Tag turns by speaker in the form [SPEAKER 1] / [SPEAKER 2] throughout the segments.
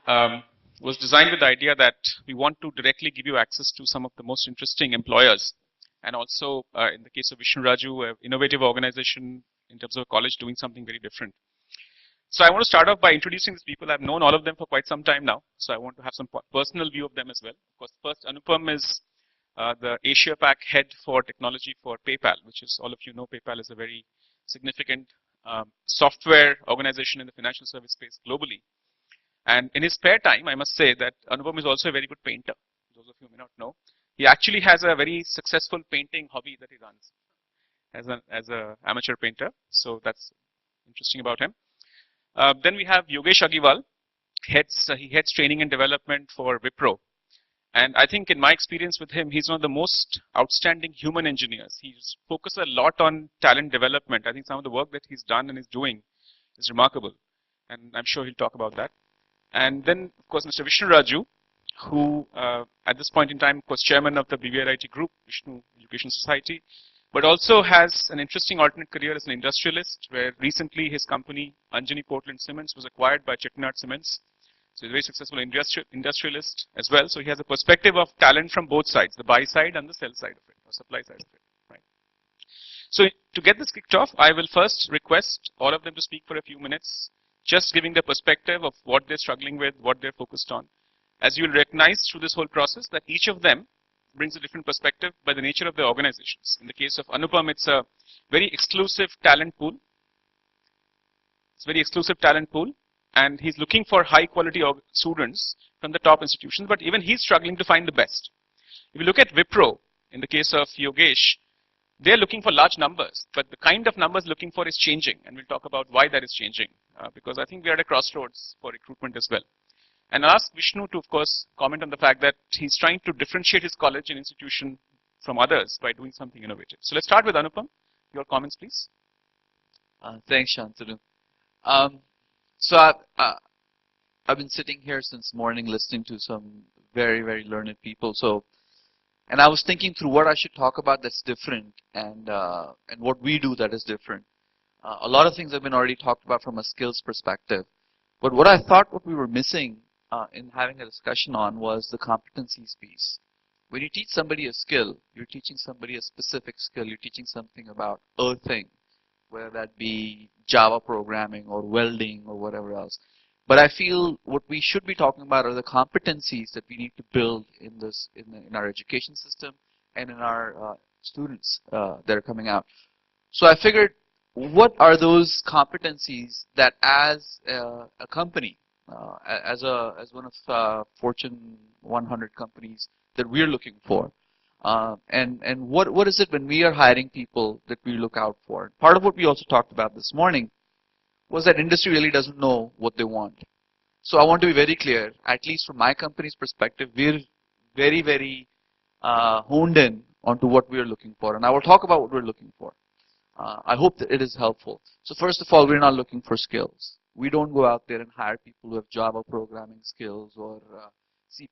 [SPEAKER 1] um, was designed with the idea that we want to directly give you access to some of the most interesting employers. And also, in the case of Vishnu Raju, an innovative organization in terms of a college doing something very different. So I want to start off by introducing these people. I've known all of them for quite some time now. So I want to have some personal view of them as well. Of course, first, Anupam is the Asia Pac head for technology for PayPal, which is, all of you know, PayPal is a very significant software organization in the financial service space globally. And in his spare time, I must say that Anupam is also a very good painter. Those of you may not know. He actually has a very successful painting hobby that he runs as a amateur painter. So that's interesting about him. Then we have Yogesh Agiwal. He heads training and development for Wipro. And I think in my experience with him, he's one of the most outstanding human engineers. He's focused a lot on talent development. I think some of the work that he's done and is doing is remarkable. And I'm sure he'll talk about that. And then, of course, Mr. Vishnu Raju, who at this point in time was chairman of the BVRIT group, Vishnu Education Society, but also has an interesting alternate career as an industrialist, where recently his company, Anjani Portland Cements, was acquired by Chettinad Cements. So he's a very successful industrialist as well. So he has a perspective of talent from both sides, the buy side and the sell side of it, or supply side of it. Right. So to get this kicked off, I will first request all of them to speak for a few minutes, just giving the perspective of what they're struggling with, what they're focused on. As you'll recognize through this whole process that each of them brings a different perspective by the nature of their organizations. In the case of Anupam, it's a very exclusive talent pool. It's a very exclusive talent pool, and he's looking for high quality students from the top institutions, but even he's struggling to find the best. If you look at Wipro, in the case of Yogesh, they're looking for large numbers, but the kind of numbers looking for is changing, and we'll talk about why that is changing, because I think we're at a crossroads for recruitment as well. And I'll ask Vishnu to, of course, comment on the fact that he's trying to differentiate his college and institution from others by doing something innovative. So let's start with Anupam. Your comments, please.
[SPEAKER 2] Thanks, Shantanu. So I've been sitting here since morning listening to some very, very learned people. And I was thinking through what I should talk about that's different and what we do that is different. A lot of things have been already talked about from a skills perspective. But what I thought what we were missing in having a discussion on was the competencies piece. When you teach somebody a skill, you're teaching somebody a specific skill. You're teaching something about a thing, whether that be Java programming or welding or whatever else. But I feel what we should be talking about are the competencies that we need to build in our education system and in our students that are coming out. So I figured, what are those competencies that as a company, as one of Fortune 100 companies that we're looking for, and what is it when we are hiring people that we look out for? Part of what we also talked about this morning was that industry really doesn't know what they want. So I want to be very clear, at least from my company's perspective, we're very, very honed in onto what we're looking for. And I will talk about what we're looking for. I hope that it is helpful. So first of all, we're not looking for skills. We don't go out there and hire people who have Java programming skills or C++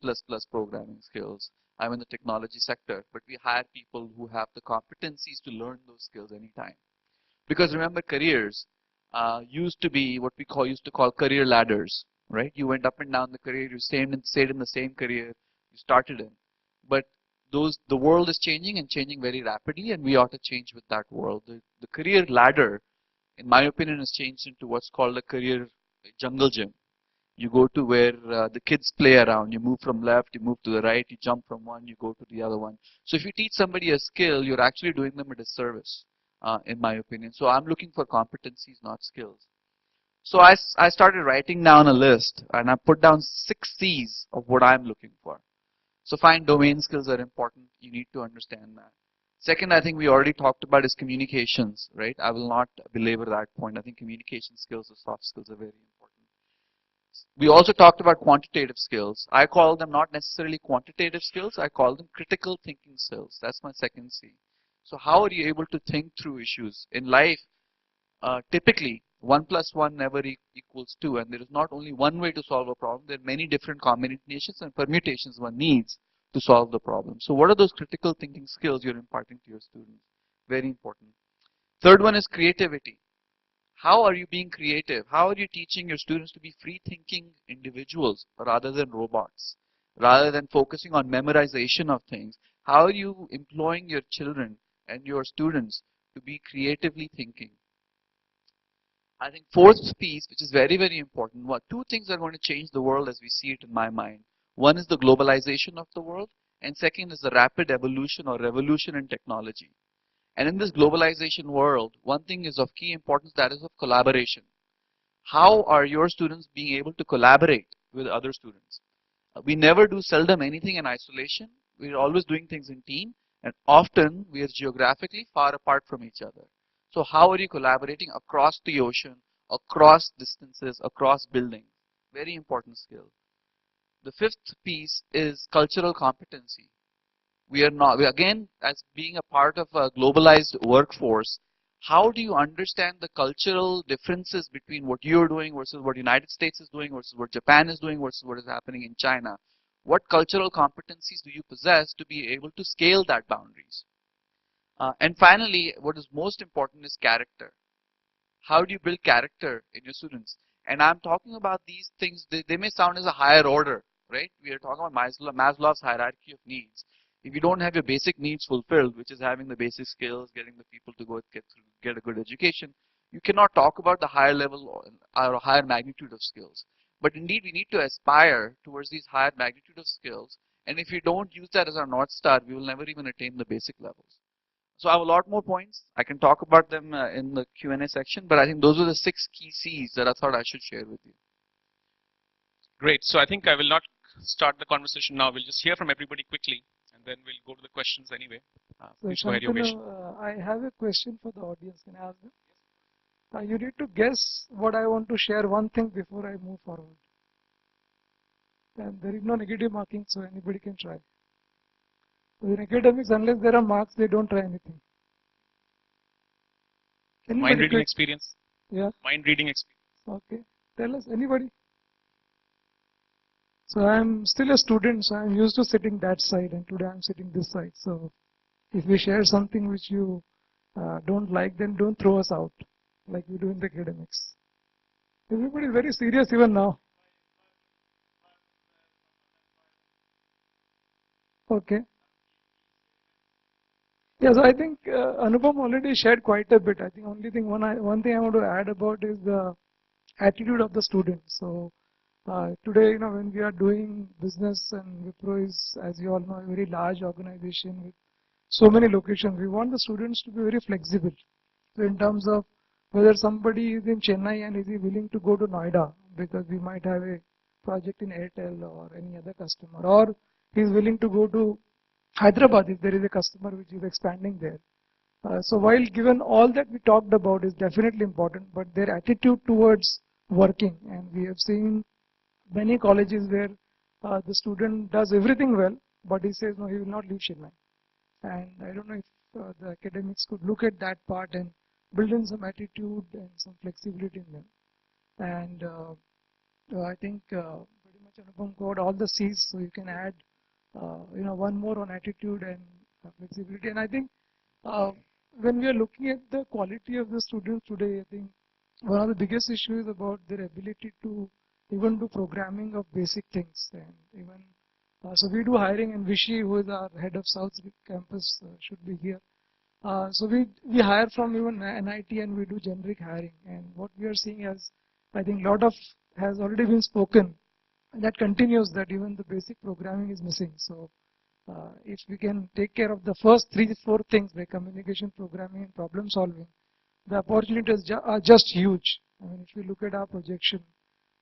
[SPEAKER 2] programming skills. I'm in the technology sector, but we hire people who have the competencies to learn those skills anytime. Because remember, careers used to be what we used to call career ladders, right? You went up and down the career, you stayed in the same career you started in. But the world is changing and changing very rapidly, and we ought to change with that world. The career ladder, in my opinion, has changed into what's called a career jungle gym. You go to where the kids play around. You move from left, you move to the right, you jump from one, you go to the other one. So if you teach somebody a skill, you're actually doing them a disservice, in my opinion. So I'm looking for competencies, not skills. So I started writing down a list, and I put down 6 C's of what I'm looking for. So find domain skills are important. You need to understand that. Second, I think we already talked about is communications, right? I will not belabor that point. I think communication skills or soft skills are very important. We also talked about quantitative skills. I call them not necessarily quantitative skills. I call them critical thinking skills. That's my second C. So how are you able to think through issues? In life, typically, 1 + 1 never equals 2, and there is not only one way to solve a problem. There are many different combinations and permutations one needs to solve the problem. So what are those critical thinking skills you're imparting to your students? Very important. Third one is creativity. How are you being creative? How are you teaching your students to be free thinking individuals rather than robots? Rather than focusing on memorization of things, how are you employing your children and your students to be creatively thinking? I think fourth piece, which is very, very important, what two things are going to change the world as we see it in my mind. One is the globalization of the world, and second is the rapid evolution or revolution in technology. And in this globalization world, one thing is of key importance, that is of collaboration. How are your students being able to collaborate with other students? We never do seldom anything in isolation. We're always doing things in team, and often we are geographically far apart from each other. So how are you collaborating across the ocean, across distances, across buildings? Very important skill. The fifth piece is cultural competency. Again, as being a part of a globalized workforce, how do you understand the cultural differences between what you're doing versus what the United States is doing versus what Japan is doing versus what is happening in China? What cultural competencies do you possess to be able to scale that boundaries? And finally, what is most important is character. How do you build character in your students? And I'm talking about these things, they may sound as a higher order, right? We are talking about Maslow's hierarchy of needs. If you don't have your basic needs fulfilled, which is having the basic skills, getting the people to get a good education, you cannot talk about the higher level or higher magnitude of skills. But indeed, we need to aspire towards these higher magnitude of skills. And if we don't use that as our North Star, we will never even attain the basic levels. So I have a lot more points. I can talk about them in the Q&A section, but I think those are the 6 key C's that I thought I should share with you.
[SPEAKER 1] Great. So I think I will not start the conversation now. We'll just hear from everybody quickly, and then we'll go to the questions anyway.
[SPEAKER 3] So
[SPEAKER 1] Please go ahead, Yogesh.
[SPEAKER 3] I have a question for the audience. Can I ask them? You need to guess what I want to share one thing before I move forward. And there is no negative marking, so anybody can try. So in academics, unless there are marks, they don't try anything.
[SPEAKER 1] Mind reading experience.
[SPEAKER 3] Yeah.
[SPEAKER 1] Mind reading experience.
[SPEAKER 3] Okay. Tell us, anybody? So I'm still a student, so I'm used to sitting that side, and today I'm sitting this side. So if we share something which you don't like, then don't throw us out like we do in the academics. Everybody is very serious even now. Okay. Yeah, so I think Anupam already shared quite a bit. I think one thing I want to add about is the attitude of the student. So today, when we are doing business, and Wipro is, as you all know, a very large organization with so many locations, we want the students to be very flexible. So in terms of whether somebody is in Chennai and is he willing to go to Noida because we might have a project in Airtel or any other customer, or he is willing to go to Hyderabad if there is a customer which is expanding there. So while given all that we talked about is definitely important, but their attitude towards working, and we have seen many colleges where the student does everything well, but he says no, he will not leave Chennai. And I don't know if the academics could look at that part and build in some attitude and some flexibility in them. And I think pretty much Anupam covered all the C's, so you can add one more on attitude and flexibility. And I think when we are looking at the quality of the students today, I think one of the biggest issues is about their ability to even do programming of basic things. And even so we do hiring, and Vishy, who is our head of South campus, should be here. So we hire from even NIT, and we do generic hiring. And what we are seeing is, I think a lot of has already been spoken. That continues, that even the basic programming is missing. So if we can take care of the first 3-4 things like communication, programming, and problem solving, the opportunities are just huge. I mean, if you look at our projection,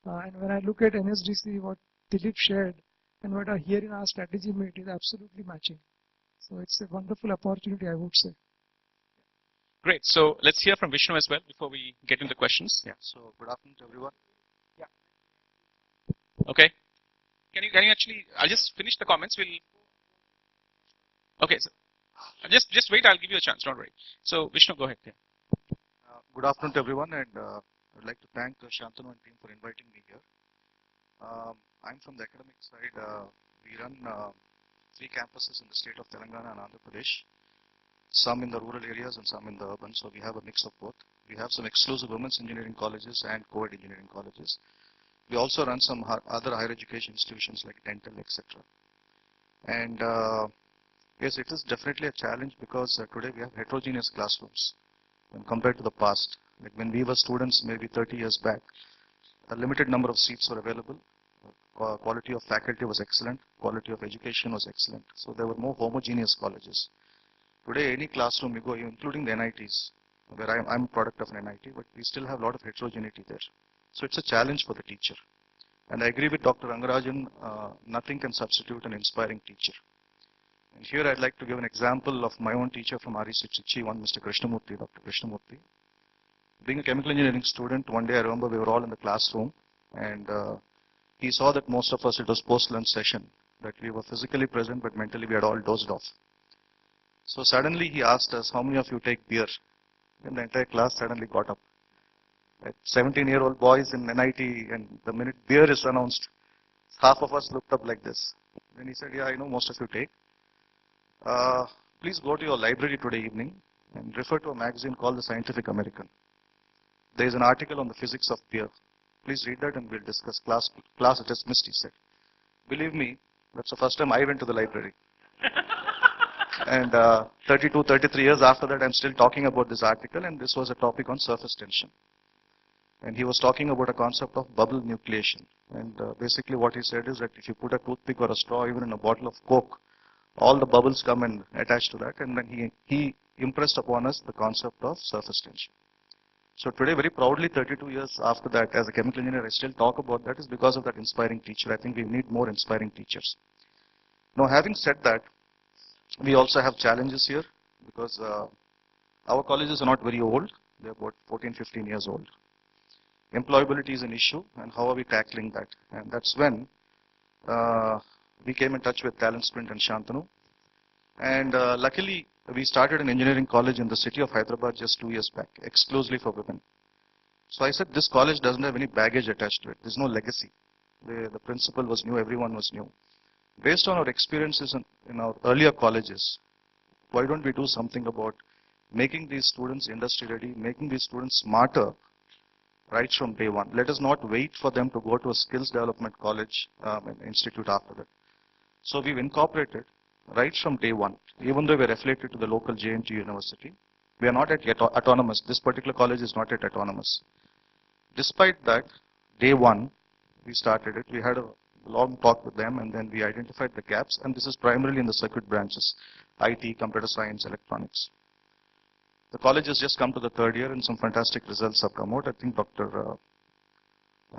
[SPEAKER 3] and when I look at NSDC, what Dilip shared, and what I hear in our strategy meet is absolutely matching. So it's a wonderful opportunity, I would say.
[SPEAKER 1] Great. So let's hear from Vishnu as well before we get into questions.
[SPEAKER 4] Yeah. So good afternoon to everyone.
[SPEAKER 1] Okay. Can you actually? I'll just finish the comments. Okay. So just wait. I'll give you a chance. Don't worry. So Vishnu, go ahead. Yeah.
[SPEAKER 4] Good afternoon to everyone, and I'd like to thank Shantanu and team for inviting me here. I'm from the academic side. We run 3 campuses in the state of Telangana and Andhra Pradesh. Some in the rural areas and some in the urban. So we have a mix of both. We have some exclusive women's engineering colleges and co-ed engineering colleges. We also run some other higher education institutions like dental, etc. And yes, it is definitely a challenge because today we have heterogeneous classrooms when compared to the past. Like when we were students maybe 30 years back, a limited number of seats were available. Quality of faculty was excellent. Quality of education was excellent. So there were more homogeneous colleges. Today, any classroom you go, including the NITs, where I'm a product of an NIT, but we still have a lot of heterogeneity there. So it's a challenge for the teacher. And I agree with Dr. Rangarajan, nothing can substitute an inspiring teacher. And here I'd like to give an example of my own teacher from REC Trichy, one Mr. Krishnamurthy, Dr. Krishnamurthy. Being a chemical engineering student, one day I remember we were all in the classroom and he saw that most of us, it was post-lunch session, that we were physically present but mentally we had all dozed off. So suddenly he asked us, how many of you take beer? And the entire class suddenly got up. Like 17-year-old boys in NIT, and the minute beer is announced, half of us looked up like this. Then he said, yeah, I know most of you take. Please go to your library today evening and refer to a magazine called The Scientific American. There is an article on the physics of beer. Please read that and we'll discuss. Class is dismissed, he said. Believe me, that's the first time I went to the library. And 32, 33 years after that, I'm still talking about this article, and this was a topic on surface tension. And he was talking about a concept of bubble nucleation. And basically what he said is that if you put a toothpick or a straw even in a bottle of Coke, all the bubbles come and attach to that. And then he impressed upon us the concept of surface tension. So today, very proudly, 32 years after that, as a chemical engineer, I still talk about that is because of that inspiring teacher. I think we need more inspiring teachers. Now, having said that, we also have challenges here because our colleges are not very old. They're about 14, 15 years old. Employability is an issue, and how are we tackling that? And that's when we came in touch with Talent Sprint and Shantanu. And luckily, we started an engineering college in the city of Hyderabad just 2 years back, exclusively for women. So I said, this college doesn't have any baggage attached to it. There's no legacy. The principal was new, everyone was new. Based on our experiences in our earlier colleges, why don't we do something about making these students industry ready, making these students smarter right from day one. Let us not wait for them to go to a skills development college institute after that. So we've incorporated right from day one, even though we're affiliated to the local JNT University, we are not yet autonomous. This particular college is not yet autonomous. Despite that, day one, we started it. We had a long talk with them and then we identified the gaps, and this is primarily in the circuit branches, IT, computer science, electronics. The college has just come to the third year and some fantastic results have come out. I think Dr.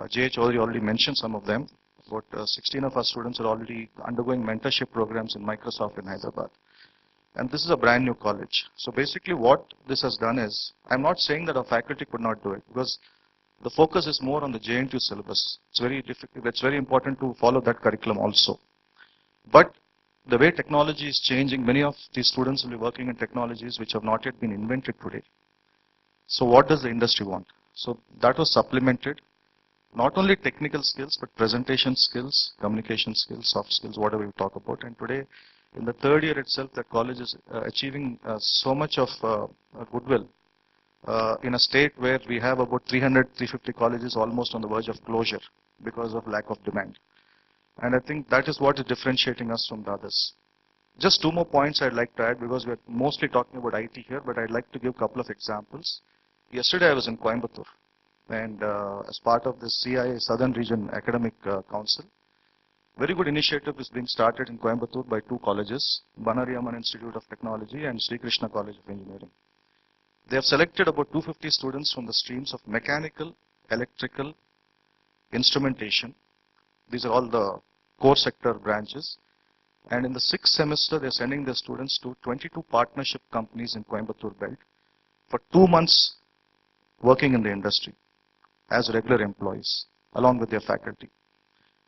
[SPEAKER 4] J. Chaudhary already mentioned some of them. About 16 of our students are already undergoing mentorship programs in Microsoft in Hyderabad. And this is a brand new college. So basically what this has done is, I'm not saying that our faculty could not do it because the focus is more on the JNTU syllabus. It's very difficult. It's very important to follow that curriculum also. But the way technology is changing, many of these students will be working in technologies which have not yet been invented today. So what does the industry want? So that was supplemented. Not only technical skills, but presentation skills, communication skills, soft skills, whatever we talk about. And today, in the third year itself, the college is achieving so much of goodwill in a state where we have about 300, 350 colleges almost on the verge of closure because of lack of demand. And I think that is what is differentiating us from the others. Just two more points I'd like to add because we're mostly talking about IT here, but I'd like to give a couple of examples. Yesterday I was in Coimbatore. And as part of the CIA Southern Region Academic Council, very good initiative is being started in Coimbatore by two colleges, Banariyaman Institute of Technology and Sri Krishna College of Engineering. They have selected about 250 students from the streams of mechanical, electrical, instrumentation. These are all the core sector branches. And in the 6th semester, they're sending their students to 22 partnership companies in Coimbatore belt for 2 months working in the industry as regular employees, along with their faculty.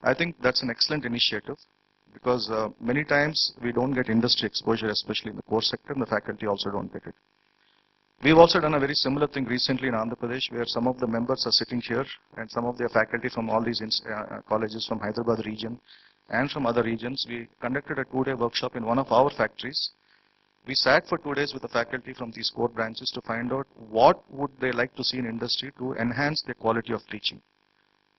[SPEAKER 4] I think that's an excellent initiative because many times we don't get industry exposure, especially in the core sector, and the faculty also don't get it. We've also done a very similar thing recently in Andhra Pradesh, where some of the members are sitting here and some of their faculty from all these colleges from Hyderabad region and from other regions. We conducted a 2-day workshop in one of our factories We sat for 2 days with the faculty from these core branches to find out what would they like to see in industry to enhance their quality of teaching.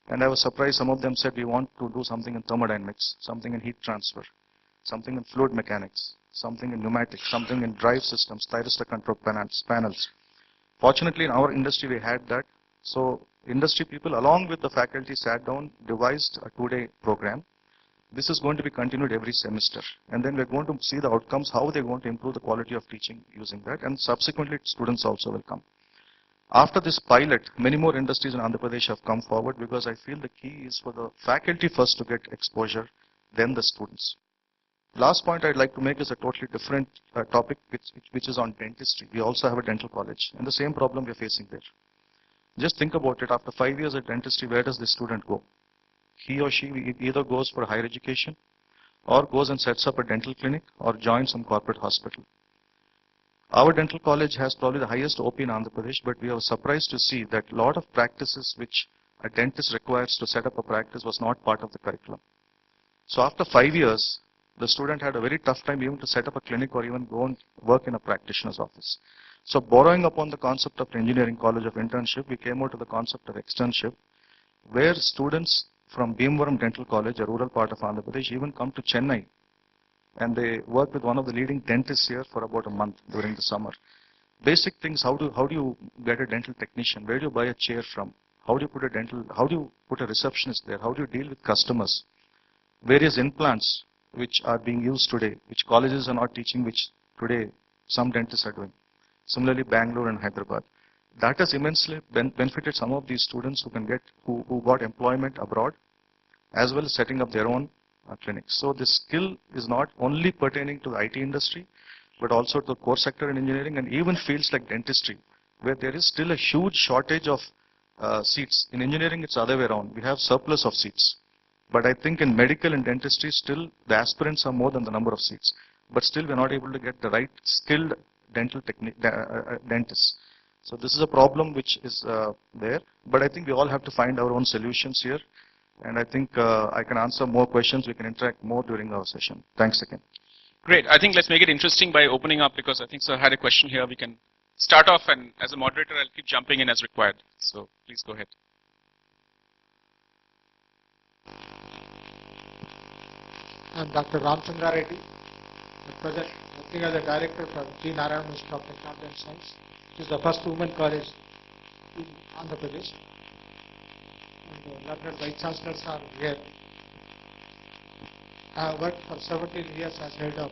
[SPEAKER 4] And I was surprised, some of them said we want to do something in thermodynamics, something in heat transfer, something in fluid mechanics, something in pneumatics, something in drive systems, thyristor control panels. Fortunately, in our industry, we had that. So industry people, along with the faculty, sat down, devised a 2-day program. This is going to be continued every semester. And then we're going to see the outcomes, how they're going to improve the quality of teaching using that. And subsequently, students also will come. After this pilot, many more industries in Andhra Pradesh have come forward, because I feel the key is for the faculty first to get exposure, then the students. Last point I'd like to make is a totally different topic, which is on dentistry. We also have a dental college, and the same problem we're facing there. Just think about it. After 5 years at dentistry, where does the student go? He or she either goes for higher education, or goes and sets up a dental clinic, or joins some corporate hospital. Our dental college has probably the highest OP in Andhra Pradesh, but we are surprised to see that a lot of practices which a dentist requires to set up a practice was not part of the curriculum. So after 5 years, the student had a very tough time even to set up a clinic or even go and work in a practitioner's office. So borrowing upon the concept of engineering college of internship, we came out to the concept of externship, where students from Bhimavaram Dental College, a rural part of Andhra Pradesh, even come to Chennai, and they work with one of the leading dentists here for about a month during the summer. Basic things: how do you get a dental technician? Where do you buy a chair from? How do you put a receptionist there? How do you deal with customers? Various implants which are being used today, which colleges are not teaching, which today some dentists are doing. Similarly, Bangalore and Hyderabad. That has immensely benefited some of these students who got employment abroad, as well as setting up their own clinics. So this skill is not only pertaining to the IT industry, but also to the core sector in engineering, and even fields like dentistry, where there is still a huge shortage of seats. In engineering, it's the other way around. We have surplus of seats. But I think in medical and dentistry, still the aspirants are more than the number of seats. But still, we're not able to get the right skilled dental dentists. So this is a problem which is there. But I think we all have to find our own solutions here. And I think I can answer more questions. We can interact more during our session. Thanks again.
[SPEAKER 1] Great. I think let's make it interesting by opening up, because I think Sir had a question here. We can start off, and as a moderator, I'll keep jumping in as required. So please go ahead.
[SPEAKER 5] I'm Dr. Ramchandra Reddy, at present working as a director for G. Narayana Institute of Technology and Science, which is the first women college in Andhra Pradesh. And learned vice chancellors are here. I have worked for 17 years as head of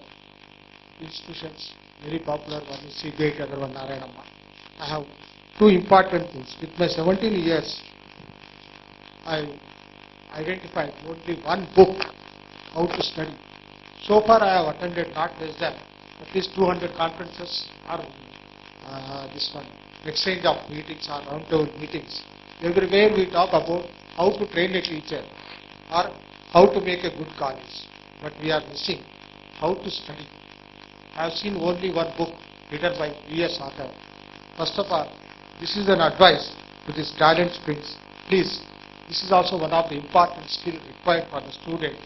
[SPEAKER 5] institutions, very popular. One is CBI, other one Narayanamma. I have two important things. With my 17 years, I identified only one book, how to study. So far I have attended not less than at least 200 conferences or this one, exchange of meetings or roundtable meetings. Everywhere we talk about how to train a teacher or how to make a good college. But we are missing how to study. I have seen only one book written by V.S. author. First of all, this is an advice to this talent springs. Please, this is also one of the important skills required for the student.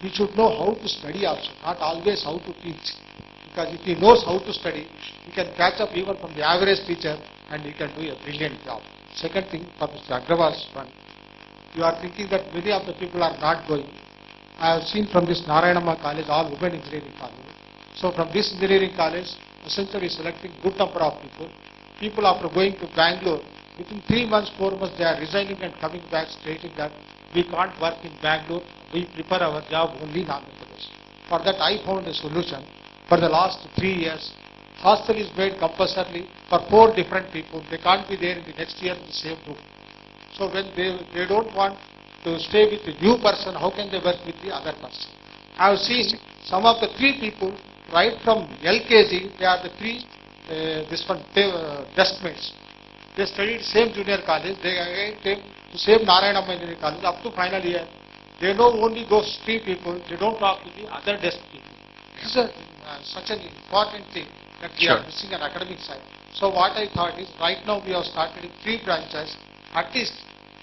[SPEAKER 5] He should know how to study also, not always how to teach. Because if he knows how to study, he can catch up even from the average teacher and he can do a brilliant job. Second thing, for Mr. Agrawal's one, you are thinking that many of the people are not going. I have seen from this Narayanamma college, all women engineering college. So from this engineering college, essentially selecting good number of people. People after going to Bangalore, within 3 months, 4 months, they are resigning and coming back stating that we can't work in Bangalore, we prefer our job only in Andhra Pradesh. For that I found a solution. For the last 3 years, hostel is made compulsorily for 4 different people. They can't be there in the next year in the same room. So when they don't want to stay with the new person, how can they work with the other person? I have seen some of the 3 people, right from LKG, they are the 3 deskmates. They studied same junior college, they again came to same Narayanamma Engineering College up to final year. They know only those 3 people, they don't talk to the other desk people. This is such an important thing that we are missing on academic side. So what I thought is, right now we have started in 3 branches, at least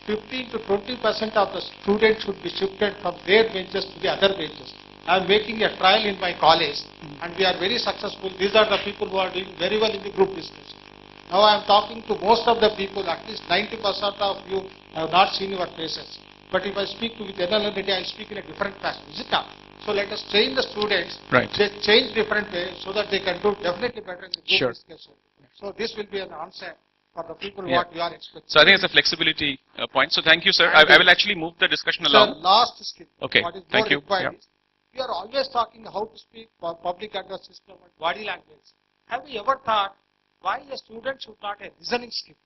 [SPEAKER 5] 15 to 20% of the students should be shifted from their benches to the other benches. I'm making a trial in my college, and we are very successful. These are the people who are doing very well in the group discussion. Now I am talking to most of the people, at least 90% of you I have not seen your faces. But if I speak to with NLND, I speak in a different fashion. Is it not? So let us train the students,
[SPEAKER 1] Right.
[SPEAKER 5] they change different way so that they can do definitely better in the group
[SPEAKER 1] Sure.
[SPEAKER 5] discussion. So this will be an answer for the people
[SPEAKER 1] Yeah.
[SPEAKER 5] what you are expecting.
[SPEAKER 1] So I think it's a flexibility point. So thank you, sir.
[SPEAKER 5] And
[SPEAKER 1] I will actually move the discussion
[SPEAKER 5] Sir,
[SPEAKER 1] along.
[SPEAKER 5] last skill.
[SPEAKER 1] Okay,
[SPEAKER 5] What is
[SPEAKER 1] thank
[SPEAKER 5] more
[SPEAKER 1] you.
[SPEAKER 5] required
[SPEAKER 1] Yeah.
[SPEAKER 5] is, you are always talking how to speak for public address system and body language. Have you ever thought why a student should not have listening skill?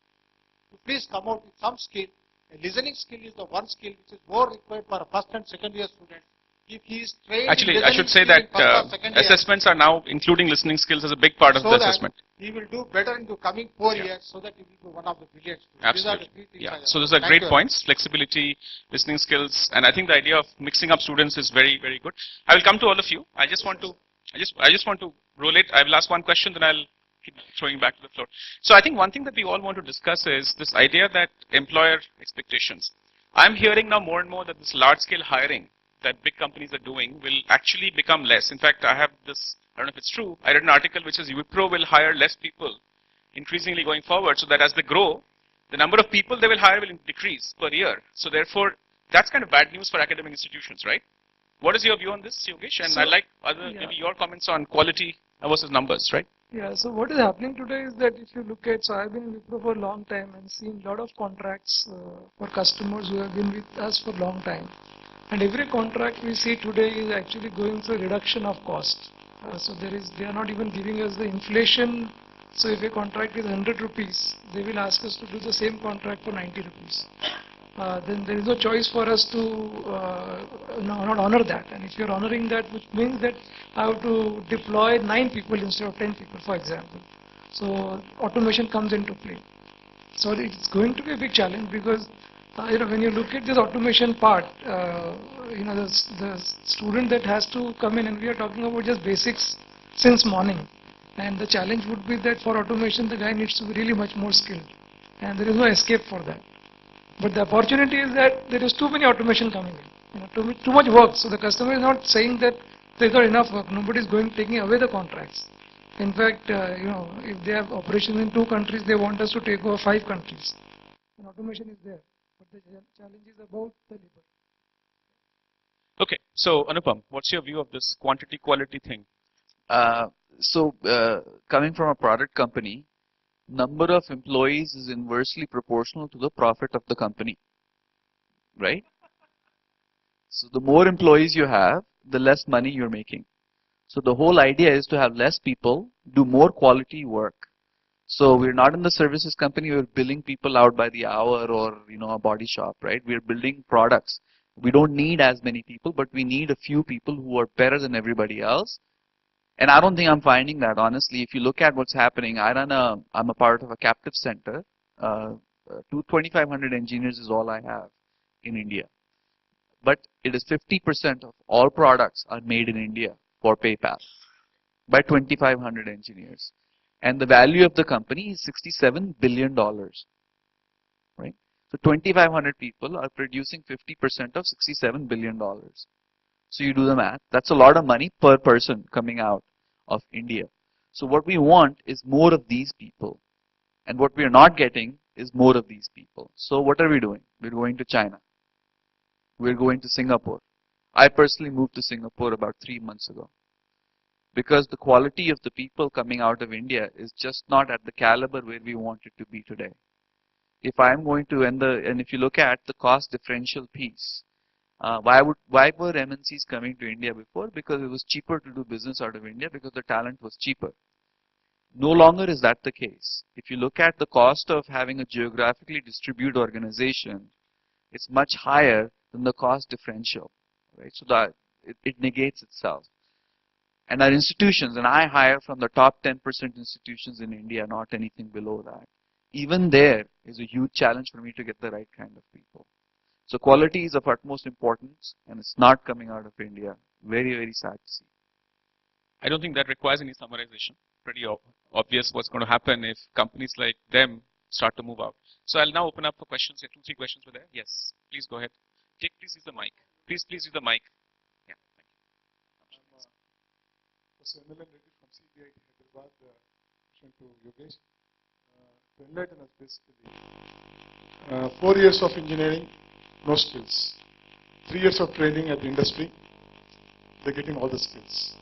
[SPEAKER 5] You please come out with some skill. A listening skill is the one skill which is more required for a first and second year student. If he is trained in
[SPEAKER 1] Actually, I
[SPEAKER 5] listening
[SPEAKER 1] should say
[SPEAKER 5] skill in
[SPEAKER 1] that
[SPEAKER 5] first or second year,
[SPEAKER 1] assessments are now including listening skills as a big part of
[SPEAKER 5] so
[SPEAKER 1] the
[SPEAKER 5] that
[SPEAKER 1] assessment.
[SPEAKER 5] he will do better in the coming 4
[SPEAKER 1] Yeah.
[SPEAKER 5] years, so that he will be one of the brilliant students.
[SPEAKER 1] Absolutely.
[SPEAKER 5] These are the 3 things
[SPEAKER 1] Yeah.
[SPEAKER 5] I have.
[SPEAKER 1] So those are
[SPEAKER 5] Thank
[SPEAKER 1] great
[SPEAKER 5] you.
[SPEAKER 1] points: flexibility, listening skills, and I think the idea of mixing up students is very, very good. I will come to all of you. I just want to roll it. I will ask one question, then I'll keep throwing back to the floor. So I think one thing that we all want to discuss is this idea that employer expectations. I'm hearing now more and more that this large-scale hiring that big companies are doing will actually become less. In fact, I have this, I don't know if it's true, I read an article which says Wipro will hire less people increasingly going forward, so that as they grow, the number of people they will hire will decrease per year. So therefore, that's kind of bad news for academic institutions, right? What is your view on this, Yogesh? And
[SPEAKER 3] So,
[SPEAKER 1] I'd like
[SPEAKER 3] yeah.
[SPEAKER 1] maybe your comments on quality versus numbers, right?
[SPEAKER 3] Yeah, so what is happening today is that if you look at, so I've been in Wipro for a long time and seen a lot of contracts for customers who have been with us for a long time. And every contract we see today is actually going through reduction of cost. So they are not even giving us the inflation. So if a contract is 100 rupees, they will ask us to do the same contract for 90 rupees. Then there is no choice for us to not honor that. And if you're honoring that, which means that I have to deploy 9 people instead of 10 people, for example. So automation comes into play. So it's going to be a big challenge because when you look at this automation part, the student that has to come in, and we are talking about just basics since morning. And the challenge would be that for automation, the guy needs to be really much more skilled, and there is no escape for that. But the opportunity is that there is too many automation coming in, too much work. So the customer is not saying that there is not enough work. Nobody is taking away the contracts. In fact, if they have operations in 2 countries, they want us to take over 5 countries. And automation is there, but the challenge is about the labor.
[SPEAKER 1] Okay, so Anupam, what's your view of this quantity quality thing?
[SPEAKER 2] Coming from a product company, number of employees is inversely proportional to the profit of the company, right? So the more employees you have, the less money you're making. So the whole idea is to have less people do more quality work. So we're not in the services company, we're billing people out by the hour or a body shop, right? We're building products. We don't need as many people, but we need a few people who are better than everybody else. And I don't think I'm finding that, honestly. If you look at what's happening, I'm a part of a captive center. 2,500 engineers is all I have in India. But it is 50% of all products are made in India for PayPal by 2,500 engineers. And the value of the company is $67 billion, right? So 2,500 people are producing 50% of $67 billion. So you do the math. That's a lot of money per person coming out of India. So what we want is more of these people. And what we are not getting is more of these people. So what are we doing? We're going to China. We're going to Singapore. I personally moved to Singapore about 3 months ago. Because the quality of the people coming out of India is just not at the caliber where we want it to be today. If I'm going to, and if you look at the cost differential piece, why were MNCs coming to India before? Because it was cheaper to do business out of India because the talent was cheaper. No longer is that the case. If you look at the cost of having a geographically distributed organization, it's much higher than the cost differential, right? So that it negates itself. And our institutions, and I hire from the top 10% institutions in India, not anything below that. Even there is a huge challenge for me to get the right kind of people. So quality is of utmost importance, and it's not coming out of India. Very, very sad to see.
[SPEAKER 1] I don't think that requires any summarization. Pretty obvious what's going to happen if companies like them start to move out. So I'll now open up for questions. 2, 3 questions were there. Yes, please go ahead. Please use the mic. Please use the mic. Yeah.
[SPEAKER 5] Professor M.L.N. Reddy from CBIT Hyderabad, question to Yogesh. To enlighten us basically, 4 years of engineering, no skills. 3 years of training at the industry, they're getting all the skills.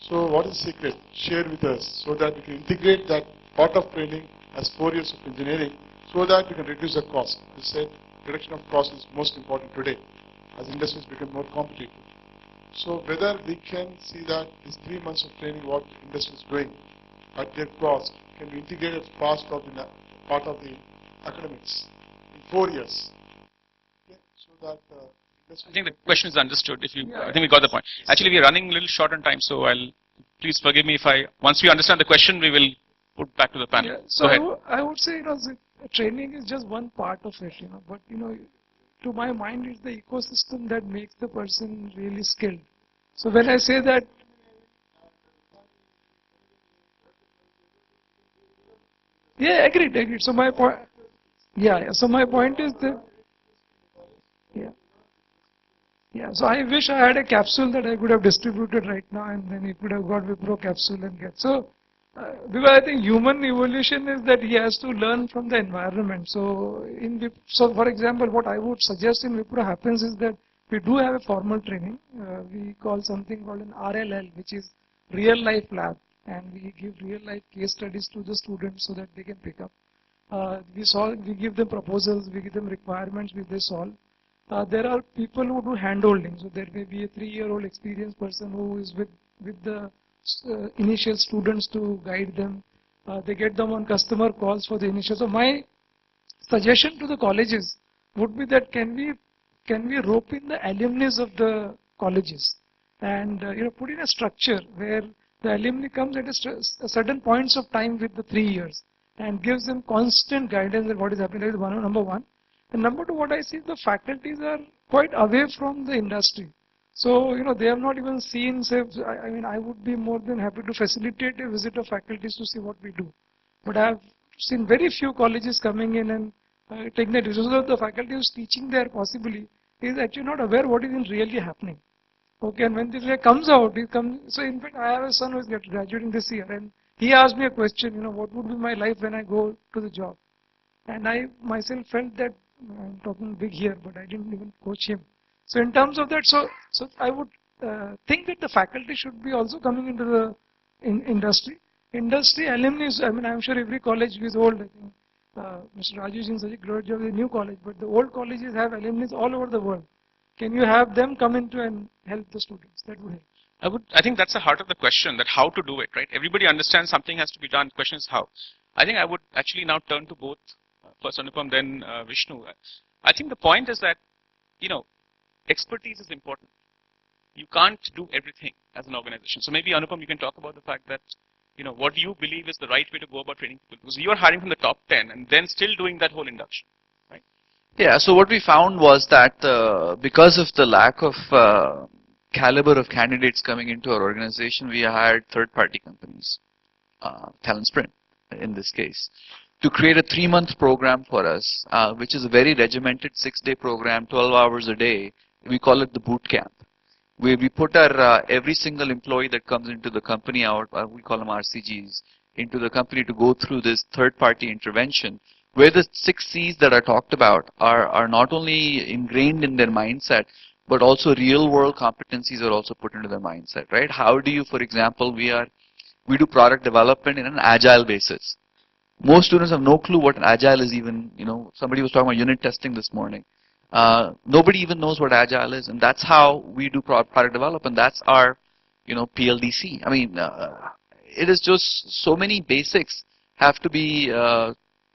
[SPEAKER 5] So what is the secret? Share with us so that we can integrate that part of training as 4 years of engineering so that we can reduce the cost. You said reduction of cost is most important today as industries become more competitive. So whether we can see that these 3 months of training what industry is doing at their cost, can we integrate as part of the academics in 4 years? Okay, so that
[SPEAKER 1] I think the question is understood. I think we got the point. Actually, we are running a little short on time, so please forgive me if once we understand the question, we will put back to the panel.
[SPEAKER 3] Yeah, so
[SPEAKER 1] Go ahead.
[SPEAKER 3] I would say, training is just one part of it, but to my mind, it's the ecosystem that makes the person really skilled. So when I say that, yeah, agreed. So my point, so my point is that, so I wish I had a capsule that I could have distributed right now, and then he could have got Wipro capsule and get. So, because I think human evolution is that he has to learn from the environment. So, for example, what I would suggest in Wipro happens is that we do have a formal training. We call something called an RLL, which is real life lab, and we give real life case studies to the students so that they can pick up. We give them proposals, we give them requirements which they solve. There are people who do hand-holding. So there may be a 3-year-old experienced person who is with the initial students to guide them. They get them on customer calls for the initial. So my suggestion to the colleges would be that can we rope in the alumni of the colleges and put in a structure where the alumni comes at a certain points of time with the 3 years and gives them constant guidance on what is happening. That is number one. And number two, what I see is the faculties are quite away from the industry. So, they have not even seen, say, I would be more than happy to facilitate a visit of faculties to see what we do. But I have seen very few colleges coming in and taking that. So the faculty who is teaching there possibly is actually not aware what is really happening. Okay, and when this year comes out, so in fact, I have a son who is graduating this year, and he asked me a question, what would be my life when I go to the job? And I myself felt that, I'm talking big here, but I didn't even coach him. So in terms of that, so I would think that the faculty should be also coming into the industry. Industry alumni, I'm sure every college is old. I think Mr. Raju is in such a great job with a new college, but the old colleges have alumni all over the world. Can you have them come into and help the students? That would help.
[SPEAKER 1] I think that's the heart of the question, that how to do it, right? Everybody understands something has to be done. The question is how. I think I would actually now turn to both, first Anupam, then Vishnu. I think the point is that, expertise is important. You can't do everything as an organization. So maybe Anupam, you can talk about the fact that, what do you believe is the right way to go about training people? Because you are hiring from the top 10 and then still doing that whole induction, right?
[SPEAKER 2] Yeah, so what we found was that because of the lack of caliber of candidates coming into our organization, we hired third-party companies, Talent Sprint in this case, to create a 3-month program for us, which is a very regimented 6-day program, 12 hours a day. We call it the boot camp, where we put our every single employee that comes into the company, we call them RCGs, into the company to go through this third-party intervention, where the 6 C's that are talked about are not only ingrained in their mindset, but also real-world competencies are also put into their mindset, right? How do you, for example, we do product development in an agile basis. Most students have no clue what an agile is even, somebody was talking about unit testing this morning. Nobody even knows what agile is, and that's how we do product development. That's our, PLDC. It is just so many basics have to be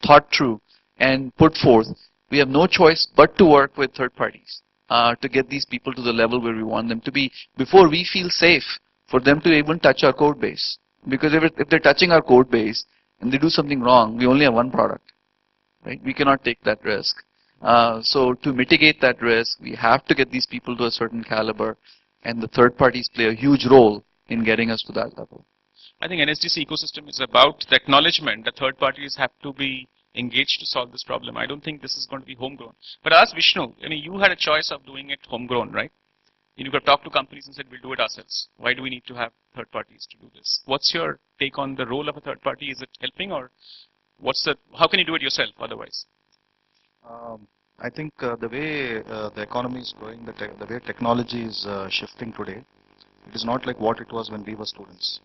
[SPEAKER 2] thought through and put forth. We have no choice but to work with third parties to get these people to the level where we want them to be before we feel safe for them to even touch our code base. Because if they're touching our code base and they do something wrong, we only have one product, right? We cannot take that risk. So to mitigate that risk, we have to get these people to a certain caliber, and the third parties play a huge role in getting us to that level.
[SPEAKER 1] I think NSDC ecosystem is about the acknowledgement that third parties have to be engaged to solve this problem. I don't think this is going to be homegrown. But ask Vishnu, you had a choice of doing it homegrown, right? You could talk to companies and said, we'll do it ourselves. Why do we need to have third parties to do this? What's your take on the role of a third party? Is it helping, or how can you do it yourself otherwise?
[SPEAKER 4] I think the way the economy is growing, the way technology is shifting today, it is not like what it was when we were students.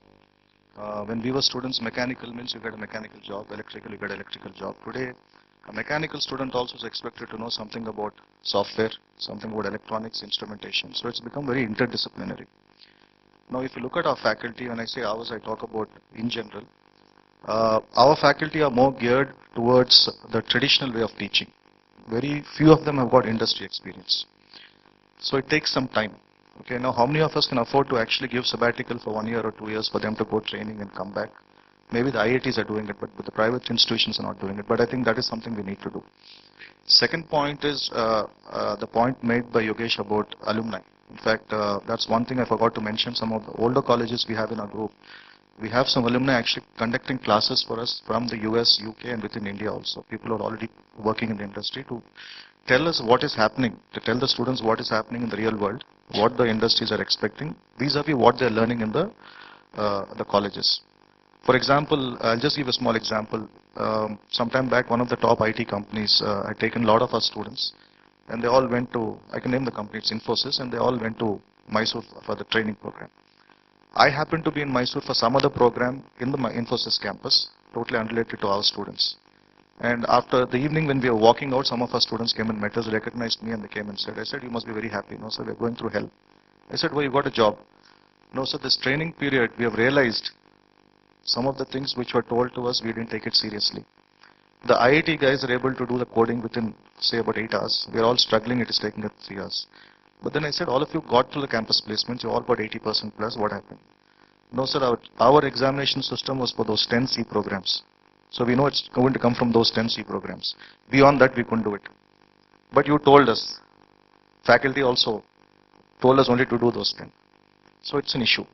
[SPEAKER 4] When we were students, mechanical means you get a mechanical job, electrical, you get an electrical job. Today, a mechanical student also is expected to know something about software, something about electronics, instrumentation. So it's become very interdisciplinary. Now, if you look at our faculty, when I say ours, I talk about in general. Our faculty are more geared towards the traditional way of teaching. Very few of them have got industry experience. So it takes some time. Okay, now how many of us can afford to actually give sabbatical for 1 year or 2 years for them to go training and come back? Maybe the IITs are doing it, but the private institutions are not doing it. But I think that is something we need to do. Second point is the point made by Yogesh about alumni. In fact, that's one thing I forgot to mention. Some of the older colleges we have in our group, we have some alumni actually conducting classes for us from the US, UK, and within India also. People who are already working in the industry to tell us what is happening, to tell the students what is happening in the real world, what the industries are expecting, vis-a-vis what they are learning in the colleges. For example, I'll just give a small example. Sometime back, one of the top IT companies had taken a lot of our students, and they all went to, I can name the company, it's Infosys, and they all went to Mysore for the training program. I happened to be in Mysore for some other program in the Infosys campus, totally unrelated to our students. And after the evening when we were walking out, some of our students came and met us, recognized me, and they came and said, I said, you must be very happy. No, sir, we're going through hell. I said, well, you got a job. No, sir, this training period, we have realized some of the things which were told to us, we didn't take it seriously. The IIT guys are able to do the coding within, say, about 8 hours. We are all struggling, it is taking us 3 hours. But then I said, all of you got through the campus placements, you all got 80% plus, what happened? No, sir, our examination system was for those 10 C programs. So we know it's going to come from those 10 C programs. Beyond that, we couldn't do it. But you told us, faculty also told us only to do those 10. So it's an issue.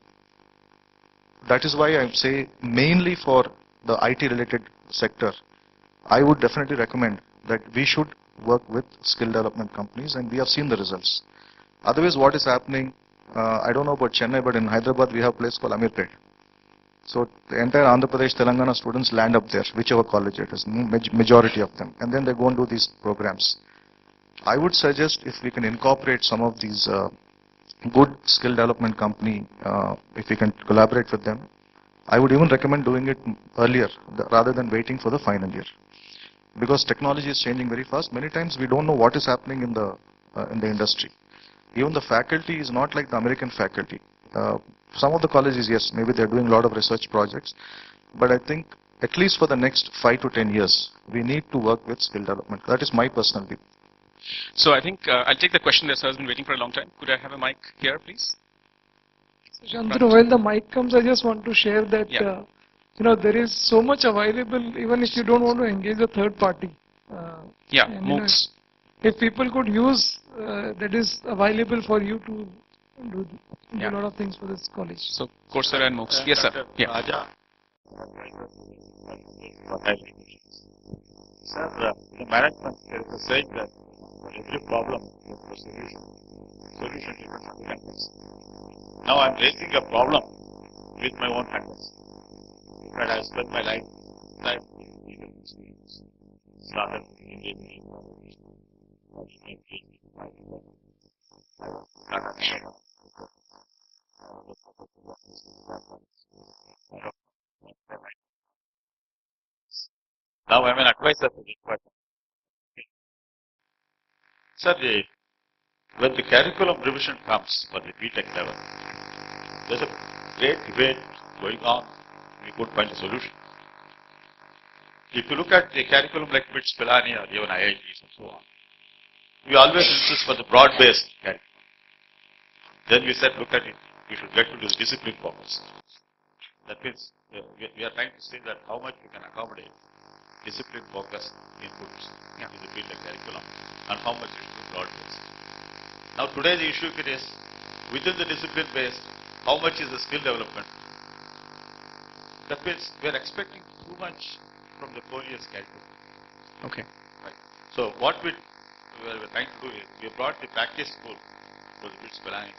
[SPEAKER 4] That is why I say mainly for the IT related sector, I would definitely recommend that we should work with skill development companies, and we have seen the results. Otherwise, what is happening, I don't know about Chennai, but in Hyderabad we have a place called Amirpet. So the entire Andhra Pradesh, Telangana students land up there, whichever college it is, majority of them, and then they go and do these programs. I would suggest if we can incorporate some of these good skill development company, if we can collaborate with them, I would even recommend doing it earlier rather than waiting for the final year. Because technology is changing very fast. Many times we don't know what is happening in the industry. Even the faculty is not like the American faculty. Some of the colleges, yes, maybe they're doing a lot of research projects, but I think at least for the next 5 to 10 years, we need to work with skill development. That is my personal view.
[SPEAKER 1] So I think I'll take the question that has been waiting for a long time. Could I have a mic here, please?
[SPEAKER 3] So Shantanu, while the mic comes, I just want to share that
[SPEAKER 1] Yeah.
[SPEAKER 3] there is so much available, even if you don't want to engage a third party.
[SPEAKER 1] Yeah,
[SPEAKER 3] And,
[SPEAKER 1] MOOCs.
[SPEAKER 3] if people could use that is available for you to do
[SPEAKER 1] Yeah.
[SPEAKER 3] a lot of things for this college.
[SPEAKER 1] So Coursera and MOOCs. Yes, sir. Yeah.
[SPEAKER 6] Raja. Sir, the management is saying that for every problem, there is a solution. Solution depends on the campus. Now I'm raising a problem with my own campus. But I spent my lifetime in legal experience. Started with engineering, now I'm an advisor to the department. Sir, when the curriculum revision comes for the BTech level, there's a great debate going on. We could find a solution. If you look at the curriculum like BITS, Pilani, or even IITs and so on, we always insist for the broad-based curriculum. Then we said, look at it, we should get into the discipline focus. That means we are trying to say that how much we can accommodate discipline focused inputs in the BTech curriculum and how much it should be broad-based. Now today the issue is, within the discipline based, how much is the skill development? That means we are expecting too much from the 4 years curriculum.
[SPEAKER 1] Okay.
[SPEAKER 6] Right. So what we were trying to do is, we brought the practice school for the BITS Pilani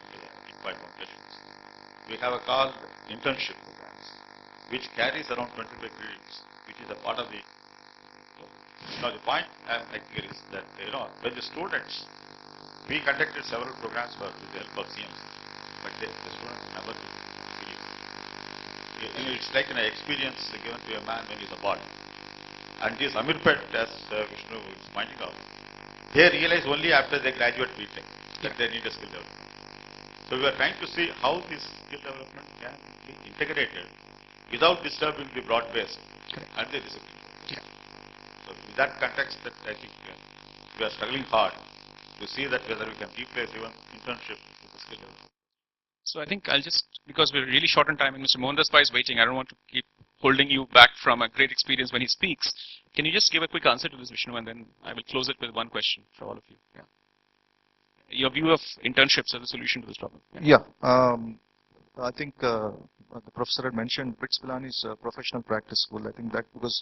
[SPEAKER 6] by foundations. We have a called internship programs, which carries around 25 credits, which is a part of the. Now the point I'm making here is that when the students, we conducted several programs with the help of CMC, but the students never believe. It's like an experience given to a man when he's a boy. And this Amirpet, as Vishnu is pointing out, they realize only after they graduate BTech that they need a skill development. So we are trying to see how this skill development can be integrated without disturbing the broad-based and the discipline.
[SPEAKER 1] Yeah.
[SPEAKER 6] So in that context, that I think we are struggling hard to see that whether we can replace even internship with the skill development.
[SPEAKER 1] So I think I'll just, because we're really short on time and Mr. Mohandas Pai is waiting, I don't want to keep holding you back from a great experience when he speaks. Can you just give a quick answer to this, Vishnu, and then I will close it with one question for all of you. Yeah. Your view of internships as a solution to this problem.
[SPEAKER 4] Yeah. I think the professor had mentioned BITS Pilani's professional practice school. I think that because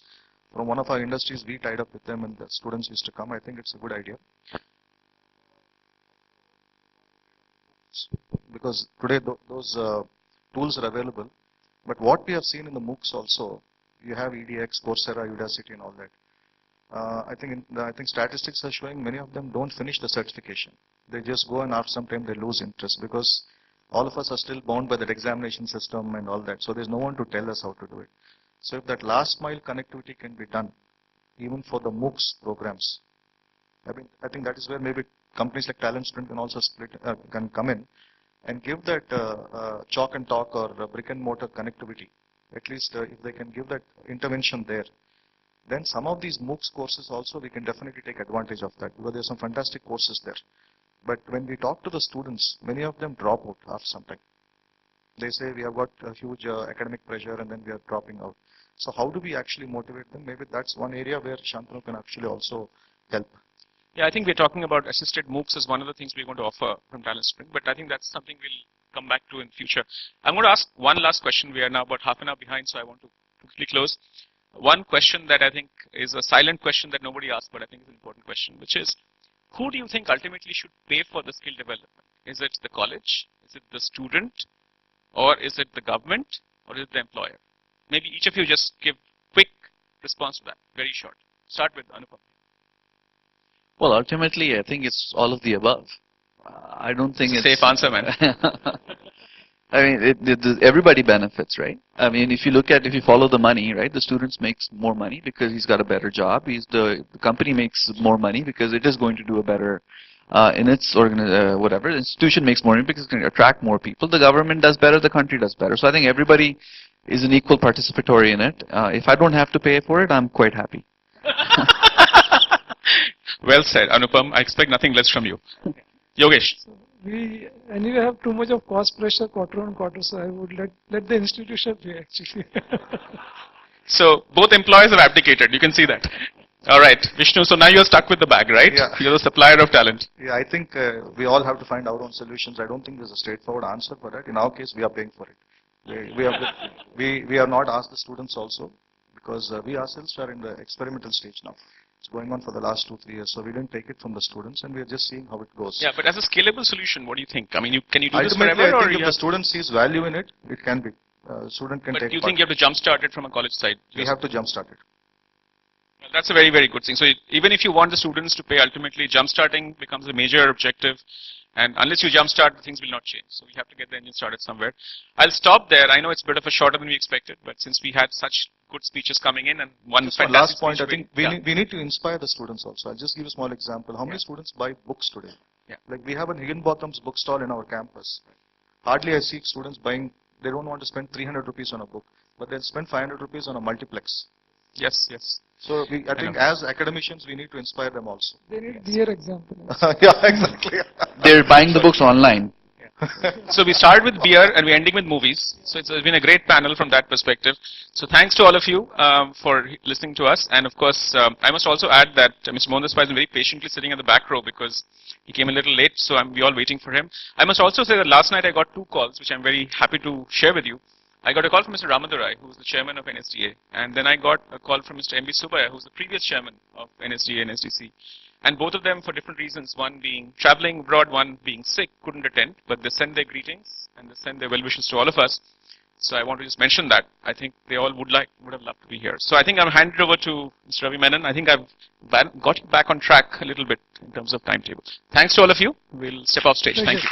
[SPEAKER 4] from one of our industries we tied up with them and the students used to come. I think it's a good idea. Because today those tools are available. But what we have seen in the MOOCs also, you have EDX, Coursera, Udacity and all that. I think statistics are showing many of them don't finish the certification. They just go and after some time they lose interest because all of us are still bound by that examination system and all that. So there's no one to tell us how to do it. So if that last mile connectivity can be done, even for the MOOCs programs, I think that is where maybe companies like Talent Sprint can also can come in and give that chalk and talk or brick and mortar connectivity. At least if they can give that intervention there, then some of these MOOCs courses also we can definitely take advantage of that because there's some fantastic courses there. But when we talk to the students, many of them drop out after some time. They say we have got a huge academic pressure and then we are dropping out. So how do we actually motivate them? Maybe that's one area where Shantanu can actually also help.
[SPEAKER 1] Yeah, I think we're talking about assisted MOOCs as one of the things we're going to offer from Talent Sprint, but I think that's something we'll come back to in future. I'm going to ask one last question. We are now about half an hour behind, so I want to quickly close. One question that I think is a silent question that nobody asked, but I think is an important question, which is, who do you think ultimately should pay for the skill development? Is it the college? Is it the student? Or is it the government? Or is it the employer? Maybe each of you just give quick response to that, very short. Start with Anupam.
[SPEAKER 2] Well, ultimately, I think it's all of the above. I don't think it's
[SPEAKER 1] safe answer, man.
[SPEAKER 2] I mean, everybody benefits, right? I mean, if you follow the money, right? The students makes more money because he's got a better job. The company makes more money because it is going to do a better in its whatever. The institution makes more money because it's going to attract more people. The government does better. The country does better. So I think everybody is an equal participatory in it. If I don't have to pay for it, I'm quite happy.
[SPEAKER 1] Well said, Anupam. I expect nothing less from you. Yogesh.
[SPEAKER 3] So we anyway have too much of cost pressure quarter on quarter, so I would let the institution pay actually.
[SPEAKER 1] So both employers have abdicated. You can see that. All right, Vishnu. So now you're stuck with the bag, right?
[SPEAKER 4] Yeah.
[SPEAKER 1] You're the supplier of talent.
[SPEAKER 4] Yeah, I think we all have to find our own solutions. I don't think there's a straightforward answer for that. In our case, we are paying for it. We have not asked the students also because we ourselves are in the experimental stage now. It's going on for the last 2-3 years, so we didn't take it from the students, and we are just seeing how it goes.
[SPEAKER 1] Yeah, but as a scalable solution, what do you think? I mean, can you do this
[SPEAKER 4] Ultimately,
[SPEAKER 1] forever,
[SPEAKER 4] I
[SPEAKER 1] or
[SPEAKER 4] think
[SPEAKER 1] you
[SPEAKER 4] if the student sees value in it, it can be. Student can
[SPEAKER 1] but
[SPEAKER 4] take
[SPEAKER 1] do you
[SPEAKER 4] part.
[SPEAKER 1] think you have to jumpstart it from a college side?
[SPEAKER 4] We have to jumpstart it.
[SPEAKER 1] Well, that's a very, very good thing. So even if you want the students to pay, ultimately jumpstarting becomes a major objective. And unless you jumpstart, things will not change. So we have to get the engine started somewhere. I'll stop there. I know it's a bit of a shorter than we expected, but since we had such good speeches coming in and one
[SPEAKER 4] Just one
[SPEAKER 1] fantastic
[SPEAKER 4] last point, I
[SPEAKER 1] speech
[SPEAKER 4] think we need to inspire the students also. I'll just give you a small example. How many students buy books today?
[SPEAKER 1] Yeah.
[SPEAKER 4] Like we have a Higginbotham's bookstore in our campus. Hardly I see students buying, they don't want to spend 300 rupees on a book, but they'll spend 500 rupees on a multiplex.
[SPEAKER 1] Yes, yes.
[SPEAKER 4] So I think as academicians, we need to inspire them also.
[SPEAKER 3] They need beer example.
[SPEAKER 4] Yeah, exactly.
[SPEAKER 2] They're buying the books online.
[SPEAKER 1] So we started with beer and we're ending with movies. So it's been a great panel from that perspective. So thanks to all of you for listening to us. And of course, I must also add that Mr. Mohandas Pai is very patiently sitting in the back row because he came a little late. So we're all waiting for him. I must also say that last night I got 2 calls, which I'm very happy to share with you. I got a call from Mr. Ramadurai, who's the chairman of NSDA. And then I got a call from Mr. M.B. Subaya, who's the previous chairman of NSDA and SDC. And both of them for different reasons, one being traveling abroad, one being sick, couldn't attend, but they send their greetings and they send their well wishes to all of us. So I want to just mention that. I think they all would have loved to be here. So I think I'm handed over to Mr. Ravi Menon. I think I've got you back on track a little bit in terms of timetable. Thanks to all of you. We'll step off stage. Thank you.